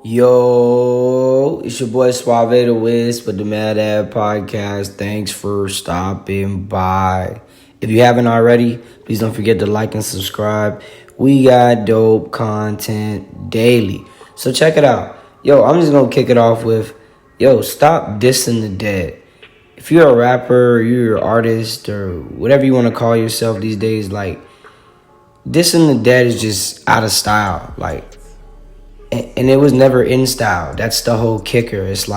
Yo, it's your boy Suave the Wiz with the Mad Ad Podcast. Thanks for stopping by. If you haven't already, please don't forget to like and subscribe. We got dope content daily. So check it out. Yo, I'm just going to kick it off with, stop dissing the dead. If you're a rapper, or you're an artist, or whatever you want to call yourself these days, dissing the dead is just out of style. And it was never in style. That's the whole kicker. It's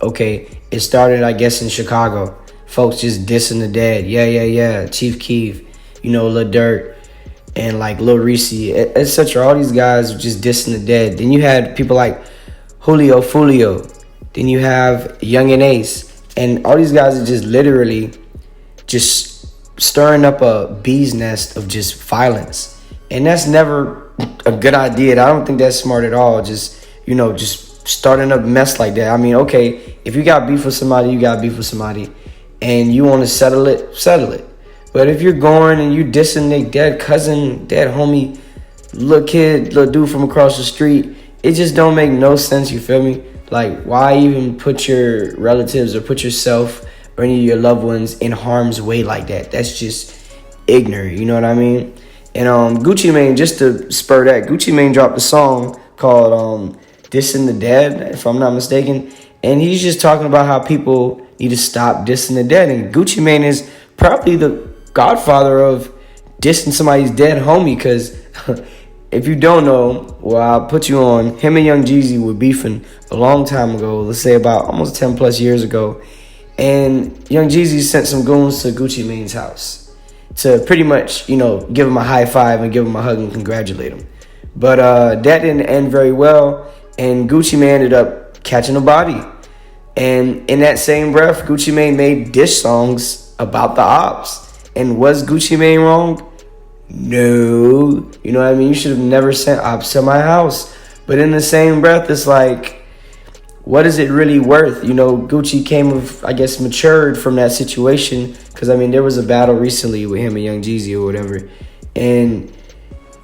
okay, it started, I guess, in Chicago. Folks just dissing the dead. Yeah. Chief Keef, Lil Durk, and Lil Richy, etc. All these guys were just dissing the dead. Then you had people like Julio Fulio. Then you have Young and Ace. And all these guys are just literally just stirring up a bee's nest of just violence. And that's never a good idea. I don't think that's smart at all. Just starting a mess like that. I mean, okay, if you got beef with somebody, you got beef with somebody, and you want to settle it. But if you're going and you dissing their dead cousin, dead homie, little kid, little dude from across the street, it just don't make no sense, you feel me? Why even put your relatives or put yourself or any of your loved ones in harm's way like that? That's just ignorant, you know what I mean? And Gucci Mane, just to spur that, Gucci Mane dropped a song called Dissing the Dead, if I'm not mistaken. And he's just talking about how people need to stop dissing the dead. And Gucci Mane is probably the godfather of dissing somebody's dead homie. Because if you don't know, well, I'll put you on. Him and Young Jeezy were beefing a long time ago. Let's say about almost 10 plus years ago. And Young Jeezy sent some goons to Gucci Mane's house to pretty much, give him a high five and give him a hug and congratulate him. But that didn't end very well, and Gucci Mane ended up catching a body. And in that same breath, Gucci Mane made diss songs about the ops. And was Gucci Mane wrong? No. You know what I mean? You should have never sent ops to my house. But in the same breath, it's what is it really worth? Gucci matured from that situation. Because, there was a battle recently with him and Young Jeezy or whatever. And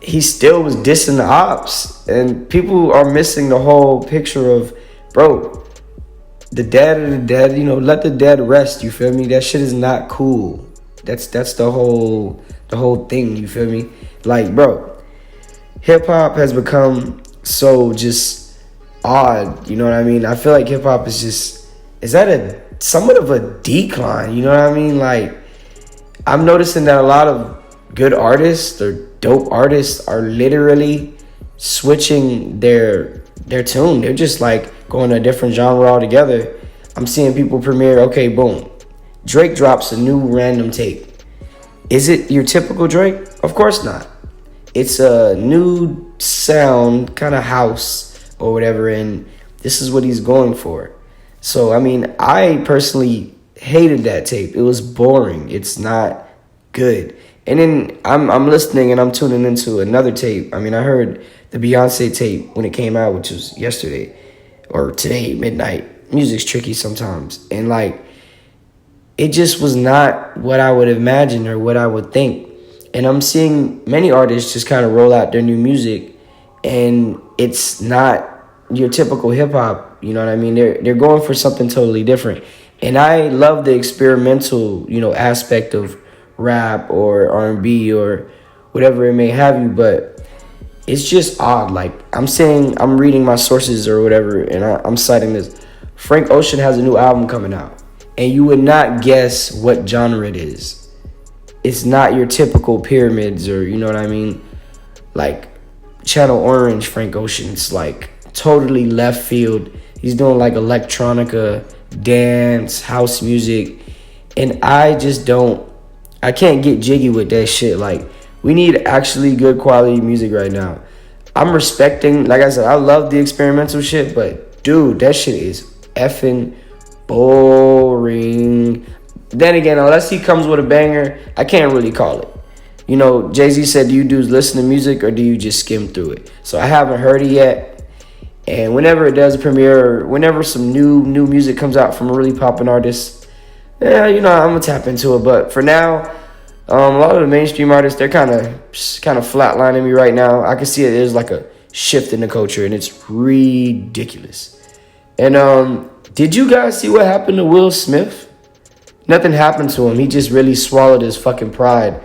he still was dissing the ops. And people are missing the whole picture of, bro, the dead are the dead. Let the dead rest, you feel me? That shit is not cool. That's the whole thing, you feel me? Bro, hip-hop has become so just odd, you know what I mean? I feel like hip-hop is at somewhat of a decline, you know what I mean? I'm noticing that a lot of good artists or dope artists are literally switching their tune. They're just going to a different genre altogether. I'm seeing people premiere, okay, boom. Drake drops a new random tape. Is it your typical Drake? Of course not. It's a new sound, kind of house or whatever, and this is what he's going for. So, I personally hated that tape. It was boring. It's not good. And then I'm listening and I'm tuning into another tape. I heard the Beyonce tape when it came out, which was yesterday or today, midnight. Music's tricky sometimes. And it just was not what I would imagine or what I would think. And I'm seeing many artists just kind of roll out their new music, and it's not your typical hip hop. You know what I mean? They're going for something totally different. And I love the experimental, aspect of rap or R&B or whatever it may have you, but it's just odd. I'm reading my sources or whatever, and I'm citing this. Frank Ocean has a new album coming out, and you would not guess what genre it is. It's not your typical Pyramids or, you know what I mean? Channel Orange Frank Ocean. It's totally left field. He's doing electronica, dance, house music. And I can't get jiggy with that shit. We need actually good quality music right now. I'm respecting, like I said, I love the experimental shit, but dude, that shit is effing boring. Then again, unless he comes with a banger, I can't really call it. Jay-Z said, do you dudes listen to music or do you just skim through it? So I haven't heard it yet. And whenever it does premiere, whenever some new music comes out from a really popping artist, I'm going to tap into it. But for now, a lot of the mainstream artists, they're kind of flatlining me right now. I can see it is a shift in the culture, and it's ridiculous. And did you guys see what happened to Will Smith? Nothing happened to him. He just really swallowed his fucking pride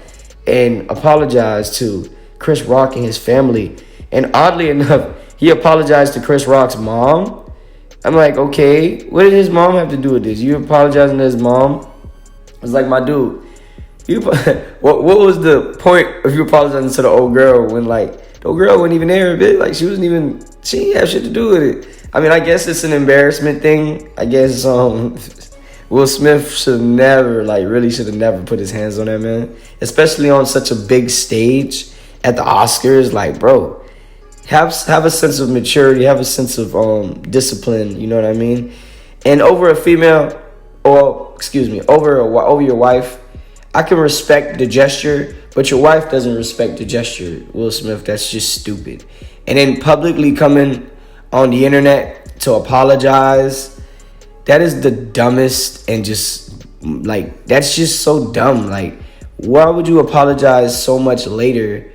and apologized to Chris Rock and his family. And oddly enough, he apologized to Chris Rock's mom. I'm like, okay, what did his mom have to do with this? You apologizing to his mom? It's like, my dude, what was the point of you apologizing to the old girl when, like, the old girl wasn't even there, bitch? Like, she didn't have shit to do with it. I mean, I guess it's an embarrassment thing. I guess Will Smith should have never put his hands on that man, especially on such a big stage at the Oscars. Like, bro, have a sense of maturity, have a sense of discipline. You know what I mean? And over a female, over your wife, I can respect the gesture, but your wife doesn't respect the gesture. Will Smith, that's just stupid. And then publicly coming on the internet to apologize. That is the dumbest, and just, like, that's just so dumb. Like, why would you apologize so much later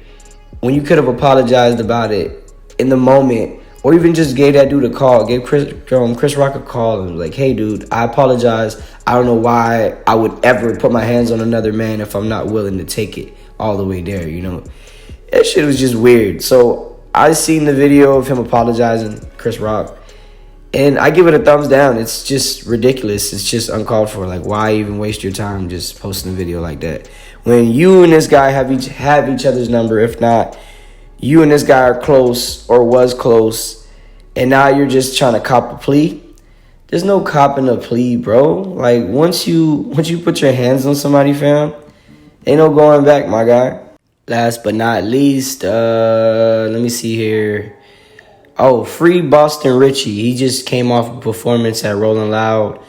when you could have apologized about it in the moment, or even just gave that dude a call, gave Chris Rock a call and was like, hey, dude, I apologize. I don't know why I would ever put my hands on another man if I'm not willing to take it all the way there, you know? That shit was just weird. So I seen the video of him apologizing, Chris Rock, and I give it a thumbs down. It's just ridiculous. It's just uncalled for. Like, why even waste your time just posting a video like that when you and this guy have each other's number? If not, you and this guy are close or was close, and now you're just trying to cop a plea. There's no copping a plea, bro. Like, once you put your hands on somebody, fam, ain't no going back, my guy. Last but not least, let me see here. Oh, free Boston Richie. He just came off a performance at Rolling Loud.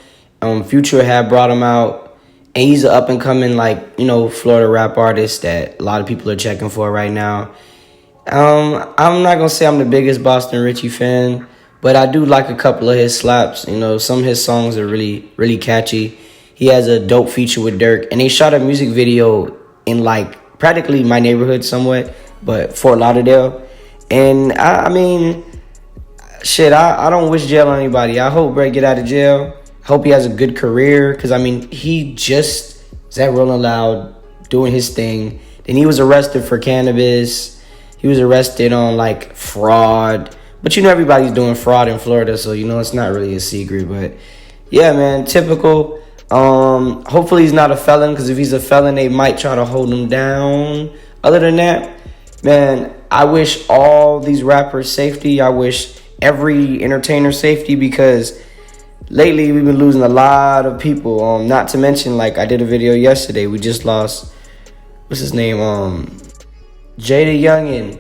Future had brought him out. And he's an up-and-coming, like, you know, Florida rap artist that a lot of people are checking for right now. I'm not going to say I'm the biggest Boston Richie fan, but I do like a couple of his slaps. You know, some of his songs are really, really catchy. He has a dope feature with Dirk. And they shot a music video in, like, practically my neighborhood somewhat, but Fort Lauderdale. And, I mean, shit, I don't wish jail on anybody. I hope Brett get out of jail. I hope he has a good career, because, I mean, he just was at Rolling Loud doing his thing. Then he was arrested for cannabis. He was arrested on, like, fraud. But, you know, everybody's doing fraud in Florida, so, you know, it's not really a secret. But, yeah, man, typical. Hopefully he's not a felon, because if he's a felon, they might try to hold him down. Other than that, man, I wish all these rappers safety. I wish every entertainer safety, because lately we've been losing a lot of people. Not to mention, like, I did a video yesterday. We just lost, what's his name? Jada Youngin.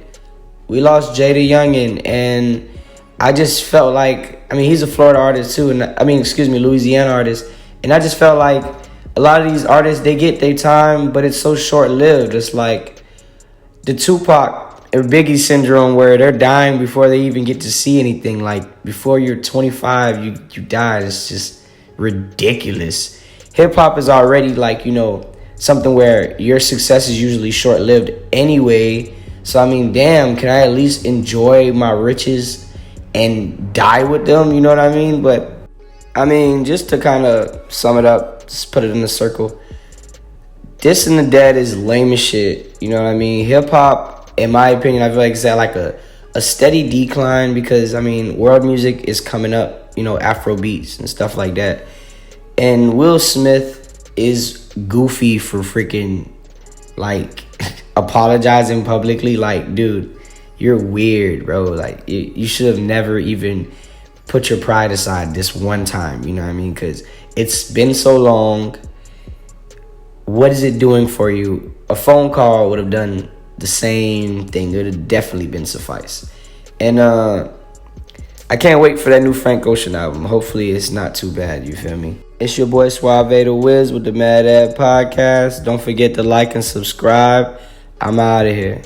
We lost Jada Youngin, and I just felt like, I mean, he's a Florida artist too, and Louisiana artist, and I just felt like a lot of these artists, they get their time, but it's so short-lived. It's like the Tupac or Biggie syndrome, where they're dying before they even get to see anything. Like, before you're 25, you die. It's just ridiculous. Hip-hop is already, like, you know, something where your success is usually short-lived anyway. So, I mean, damn, can I at least enjoy my riches and die with them? You know what I mean? But, I mean, just to kind of sum it up, just put it in a circle, dissing the dead is lame as shit. You know what I mean? Hip-hop, in my opinion, I feel like it's at like a steady decline, because, I mean, world music is coming up, you know, Afro beats and stuff like that. And Will Smith is goofy for freaking, like, apologizing publicly. Like, dude, you're weird, bro. Like, you should have never even put your pride aside this one time, you know what I mean? Because it's been so long. What is it doing for you? A phone call would have done the same thing. It would have definitely been suffice. And I can't wait for that new Frank Ocean album. Hopefully it's not too bad, you feel me? It's your boy Suave the Wiz with the Mad Ad Podcast. Don't forget to like and subscribe. I'm out of here.